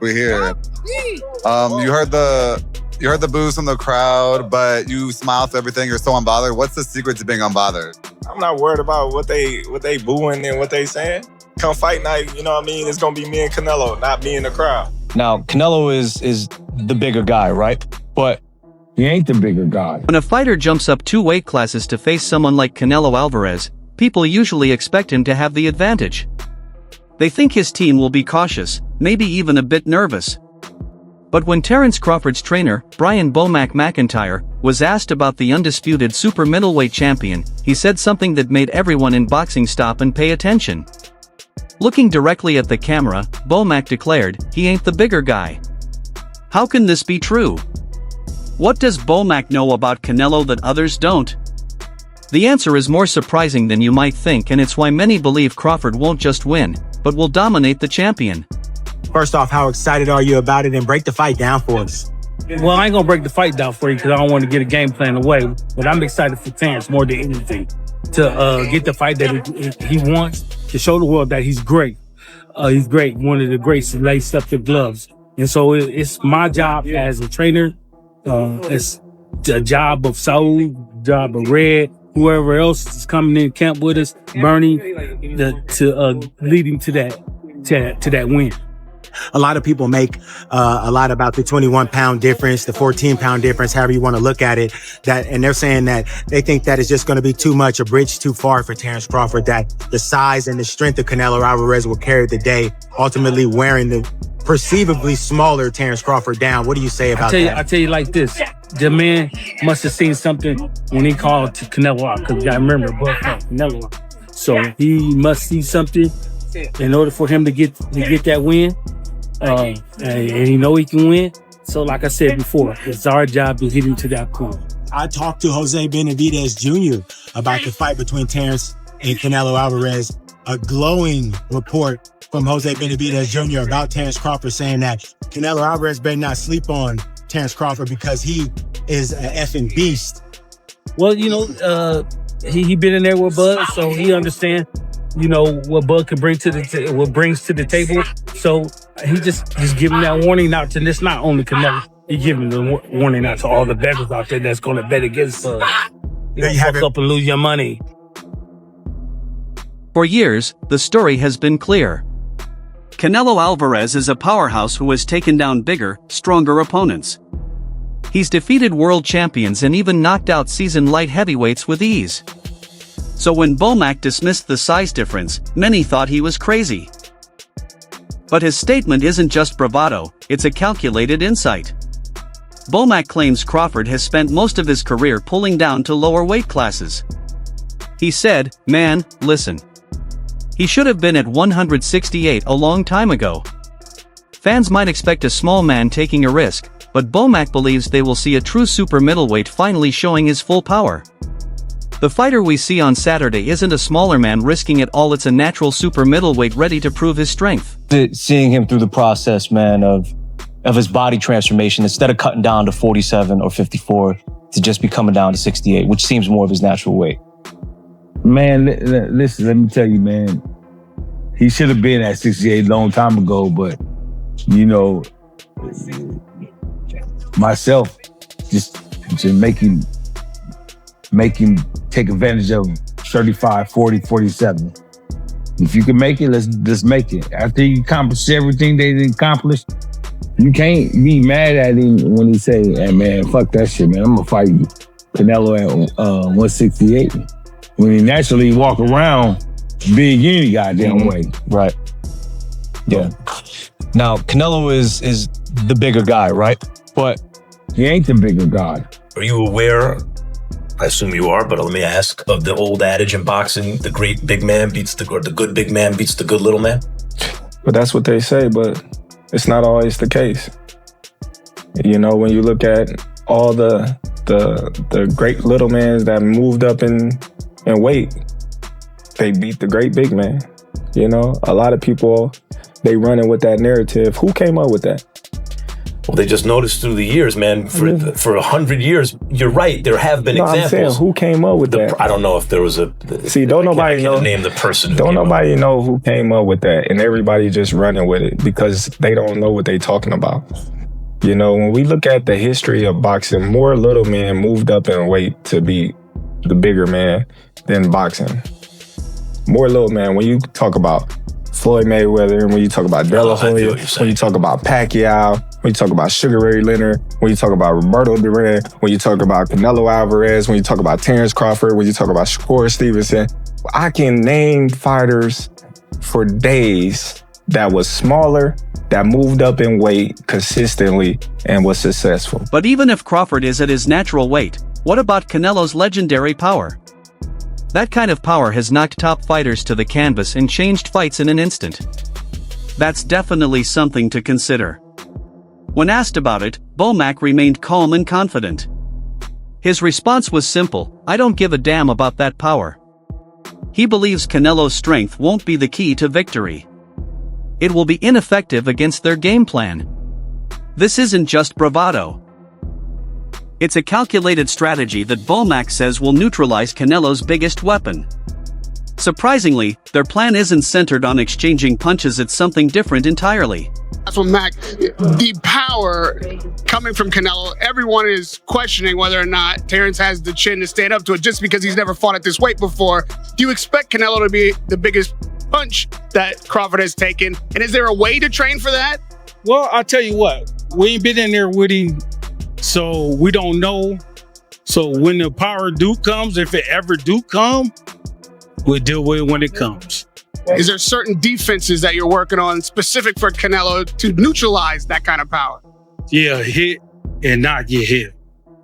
We hear it. You heard the boos from the crowd, but you smile through everything. You're so unbothered. What's the secret to being unbothered? I'm not worried about what they booing and what they saying. Come fight night, you know what I mean? It's gonna be me and Canelo, not me and the crowd. Now, Canelo is the bigger guy, right? But he ain't the bigger guy. When a fighter jumps up 2 weight classes to face someone like Canelo Alvarez, people usually expect him to have the advantage. They think his team will be cautious, maybe even a bit nervous. But when Terence Crawford's trainer, BoMac McIntyre, was asked about the undisputed super middleweight champion, he said something that made everyone in boxing stop and pay attention. Looking directly at the camera, BoMac declared, "He ain't the bigger guy." How can this be true? What does BoMac know about Canelo that others don't? The answer is more surprising than you might think, and it's why many believe Crawford won't just win, but will dominate the champion. First off, how excited are you about it, and break the fight down for us? Well, I ain't gonna break the fight down for you because I don't want to get a game plan away, but I'm excited for Terence more than anything to get the fight that he wants, to show the world that he's great. He's great, one of the greats who laced up the gloves. And so it's my job as a trainer, it's the job of Saul, job of Red, whoever else is coming in camp with us, Bernie, to lead him to that win. A lot of people make a lot about the 21-pound difference, the 14-pound difference, however you want to look at it. And they're saying that they think that it's just going to be too much, a bridge too far for Terence Crawford, that the size and the strength of Canelo Alvarez will carry the day, ultimately wearing the perceivably smaller Terence Crawford down. What do you say about that? I tell you like this. The man must have seen something when he called to Canelo out, because you got to remember, Canelo out. So he must see something in order for him to get that win. And he know he can win. So like I said before, it's our job to hit him to that point. I talked to Jose Benavidez Jr. about the fight between Terence and Canelo Alvarez. A glowing report from Jose Benavidez Jr. about Terence Crawford, saying that Canelo Alvarez better not sleep on Terence Crawford because he is an effing beast. Well, you know, he been in there with Bud, so he understand, you know, what Bud could bring to what brings to the table. So he just giving that warning out to this, not only Canelo, he giving the warning out to all the bettors out there that's going to bet against Bud. You fuck up and lose your money. For years, the story has been clear. Canelo Alvarez is a powerhouse who has taken down bigger, stronger opponents. He's defeated world champions and even knocked out seasoned light heavyweights with ease. So when BoMac dismissed the size difference, many thought he was crazy. But his statement isn't just bravado, it's a calculated insight. BoMac claims Crawford has spent most of his career pulling down to lower weight classes. He said, "Man, listen. He should have been at 168 a long time ago." Fans might expect a small man taking a risk, but BoMac believes they will see a true super middleweight finally showing his full power. The fighter we see on Saturday isn't a smaller man risking it all, it's a natural super middleweight ready to prove his strength. Seeing him through the process, man, of his body transformation, instead of cutting down to 47 or 54, to just be coming down to 68, which seems more of his natural weight. Man, listen, let me tell you, man. He should have been at 68 a long time ago, but, you know, myself, just make him take advantage of 35, 40, 47. If you can make it, let's make it. After you accomplish everything they accomplished, you can't be mad at him when he say, "Hey man, fuck that shit, man. I'm gonna fight you, Canelo at 168." When he naturally walk around big any goddamn way. Right. Yeah. Now, Canelo is the bigger guy, right? But he ain't the bigger guy. Are you aware, I assume you are, but let me ask, of the old adage in boxing, the great big man beats the good big man beats the good little man? But that's what they say, but it's not always the case. You know, when you look at all the great little men that moved up in weight, they beat the great big man. You know, a lot of people, they running with that narrative. Who came up with that? Well, they just noticed through the years, man. For 100 years, you're right. There have been examples. I'm saying, who came up with that? I don't know if there was a. See, don't nobody know. Name the person. Don't nobody know who came up with that, and everybody just running with it because they don't know what they talking about. You know, when we look at the history of boxing, more little men moved up in weight to be the bigger man than boxing. More little man. When you talk about Floyd Mayweather, when you talk about De La Hoya, when you talk about Pacquiao, when you talk about Sugar Ray Leonard, when you talk about Roberto Duran, when you talk about Canelo Alvarez, when you talk about Terence Crawford, when you talk about Shakur Stevenson, I can name fighters for days that was smaller, that moved up in weight consistently and was successful. But even if Crawford is at his natural weight, what about Canelo's legendary power? That kind of power has knocked top fighters to the canvas and changed fights in an instant. That's definitely something to consider. When asked about it, BoMac remained calm and confident. His response was simple: I don't give a damn about that power. He believes Canelo's strength won't be the key to victory. It will be ineffective against their game plan. This isn't just bravado. It's a calculated strategy that BoMac says will neutralize Canelo's biggest weapon. Surprisingly, their plan isn't centered on exchanging punches, it's something different entirely. That's what Mac, the power coming from Canelo, everyone is questioning whether or not Terence has the chin to stand up to it just because he's never fought at this weight before. Do you expect Canelo to be the biggest punch that Crawford has taken? And is there a way to train for that? Well, I'll tell you what, we ain't been in there with him, so we don't know. So when the power do comes, if it ever do come, we'll deal with it when it comes. Is there certain defenses that you're working on specific for Canelo to neutralize that kind of power? Yeah, hit and not get hit.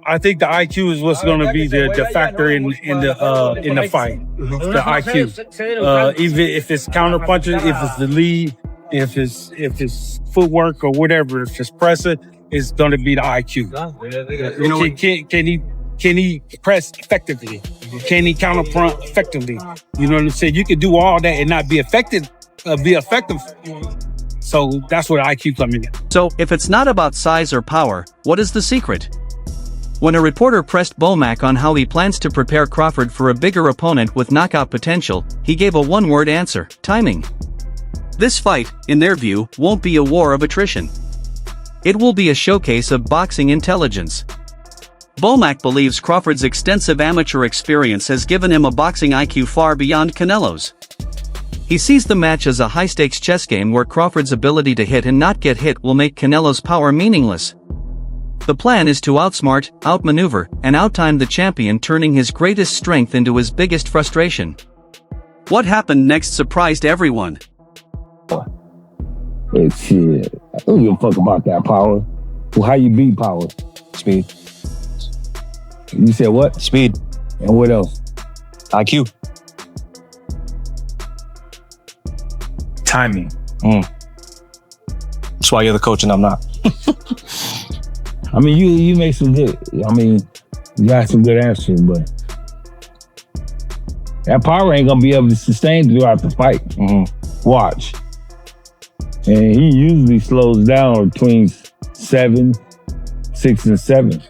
I think the IQ is what's going to be the factor in the fight. The IQ, even if it's counter punches, if it's the lead, if it's footwork or whatever, if it's pressing, it's going to be the IQ. You know, can he press effectively? Can he counter punch effectively? You know what I'm saying? You can do all that and not be effective. So that's where IQ comes in. So if it's not about size or power, what is the secret? When a reporter pressed BoMac on how he plans to prepare Crawford for a bigger opponent with knockout potential, he gave a one-word answer: timing. This fight, in their view, won't be a war of attrition. It will be a showcase of boxing intelligence. BoMac believes Crawford's extensive amateur experience has given him a boxing IQ far beyond Canelo's. He sees the match as a high-stakes chess game where Crawford's ability to hit and not get hit will make Canelo's power meaningless. The plan is to outsmart, outmaneuver, and outtime the champion, turning his greatest strength into his biggest frustration. What happened next surprised everyone. Hey, shit. I don't give a fuck about that power. Well, how you beat power? Speed. You said what? Speed. And what else? IQ. Timing. That's why you're the coach and I'm not. I mean, you make some good, you got some good answers, but that power ain't gonna be able to sustain throughout the fight. Watch. And he usually slows down between 6 and 7.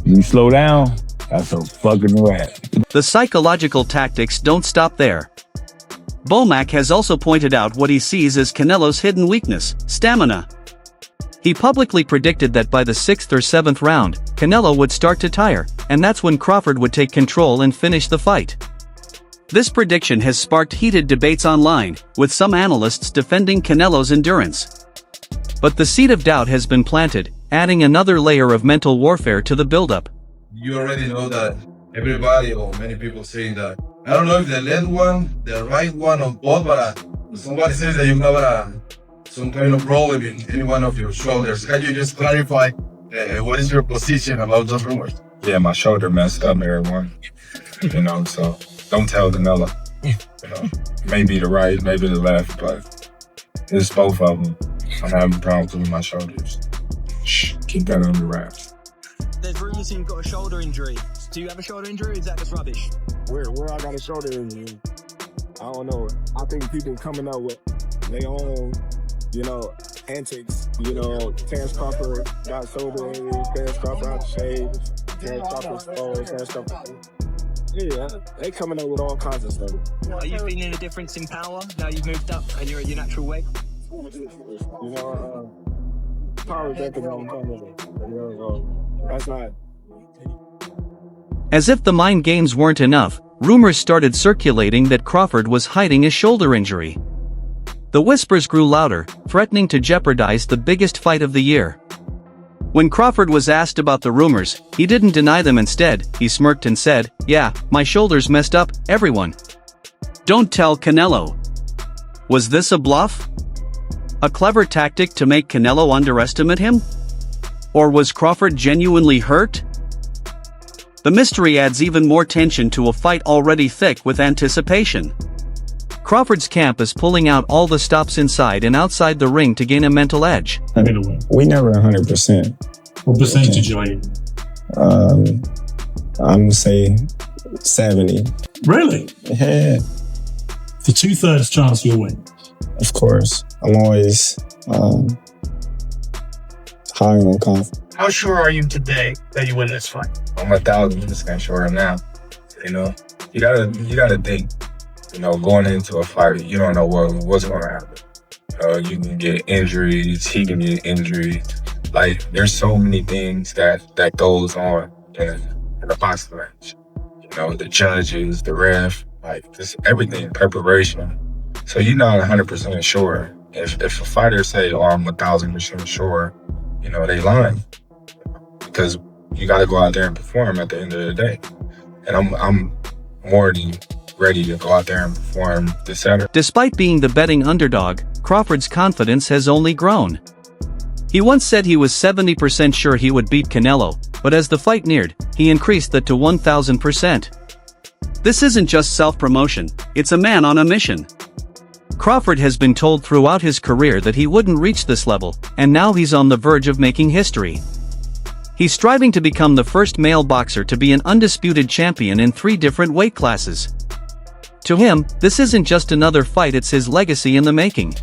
You slow down, that's a fucking wrap. The psychological tactics don't stop there. BoMac has also pointed out what he sees as Canelo's hidden weakness: stamina. He publicly predicted that by the 6th or 7th round, Canelo would start to tire, and that's when Crawford would take control and finish the fight. This prediction has sparked heated debates online, with some analysts defending Canelo's endurance. But the seed of doubt has been planted, adding another layer of mental warfare to the buildup. You already know that everybody or many people saying that, I don't know if the left one, the right one, or both, but somebody says that you have some kind of problem in any one of your shoulders. Can you just clarify what is your position about those rumors? Yeah, my shoulder messed up, everyone. So don't tell Canelo. Maybe the right, maybe the left, but it's both of them. I'm having problems with my shoulders. Shh, keep that under wraps. There's rumors you've got a shoulder injury. Do you have a shoulder injury, or is that just rubbish? Where I got a shoulder injury, I don't know. I think people coming up with their own, antics. You know, Terence Crawford got sober, Terence Crawford out of shape, Terence Crawford stole, Terence Crawford. Yeah, they coming up with all kinds of stuff. Are you feeling a difference in power now you've moved up and you're at your natural weight? You know, power is definitely going to come with it. You know, that's not. As if the mind games weren't enough, rumors started circulating that Crawford was hiding a shoulder injury. The whispers grew louder, threatening to jeopardize the biggest fight of the year. When Crawford was asked about the rumors, he didn't deny them. Instead, he smirked and said, "Yeah, my shoulder's messed up, everyone. Don't tell Canelo." Was this a bluff? A clever tactic to make Canelo underestimate him? Or was Crawford genuinely hurt? The mystery adds even more tension to a fight already thick with anticipation. Crawford's camp is pulling out all the stops inside and outside the ring to gain a mental edge. We never 100%. What percentage are you? I'm gonna say 70. Really? Yeah, The 2/3 chance you'll win. of course. I'm always high on confidence. How sure are you today that you win this fight? I'm 1,000% sure now. You know, you gotta think. You know, going into a fight, you don't know what's going to happen. You can get injuries. He can get injuries. Like, there's so many things that goes on in a boxing match. You know, the judges, the ref, like, just everything, preparation. So you're not 100% sure. If a fighter say, "Oh, I'm 1,000% sure," you know, they lying. Because you got to go out there and perform at the end of the day. And I'm more than ready to go out there and perform this Saturday. Despite being the betting underdog, Crawford's confidence has only grown. He once said he was 70% sure he would beat Canelo, but as the fight neared, he increased that to 1,000%. This isn't just self-promotion, it's a man on a mission. Crawford has been told throughout his career that he wouldn't reach this level, and now he's on the verge of making history. He's striving to become the first male boxer to be an undisputed champion in 3 different weight classes. To him, this isn't just another fight, it's his legacy in the making.